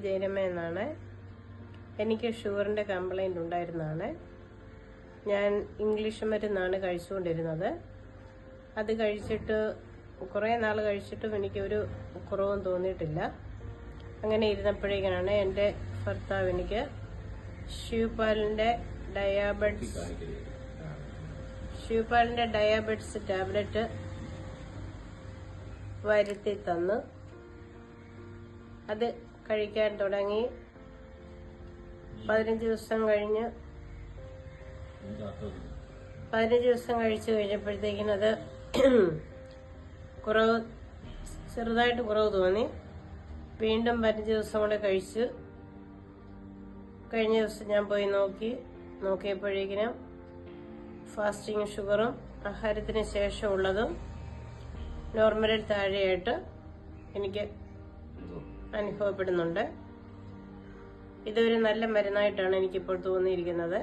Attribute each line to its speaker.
Speaker 1: ജയരമ എന്നാണ്. എനിക്ക് ഷുഗറിൻ്റെ കംപ്ലൈൻ്റ് ഉണ്ടായിരുന്നതാണ്. ഞാൻ ഇംഗ്ലീഷ് മരുന്നാണ് കഴിച്ചുകൊണ്ടിരുന്നത്. അത് കഴിച്ചിട്ട് കുറേ നാൾ കഴിച്ചിട്ടും എനിക്കൊരു കുറവും തോന്നിയിട്ടില്ല. അങ്ങനെ ഇരുന്നപ്പോഴേക്കാണ് എൻ്റെ ഭർത്താവ് എനിക്ക് ശിവപാലിൻ്റെ ഡയാബറ്റിസ് ടാബ്ലറ്റ് വരുത്തി തന്നു. അത് കഴിക്കാൻ തുടങ്ങി. 15 ദിവസം കഴിച്ചു കഴിഞ്ഞപ്പോഴത്തേക്കിനത് ചെറുതായിട്ട് കുറവ് തോന്നി. വീണ്ടും 15 ദിവസം കൂടെ കഴിച്ചു. കഴിഞ്ഞ ദിവസം ഞാൻ പോയി നോക്കിയപ്പോഴേക്കിനും ഫാസ്റ്റിംഗ് ഷുഗറും ആഹാരത്തിന് ശേഷമുള്ളതും നോർമലിൽ താഴെയായിട്ട് എനിക്ക് അനുഭവപ്പെടുന്നുണ്ട്. ഇതൊരു നല്ല മരുന്നായിട്ടാണ് എനിക്കിപ്പോൾ തോന്നിയിരിക്കുന്നത്.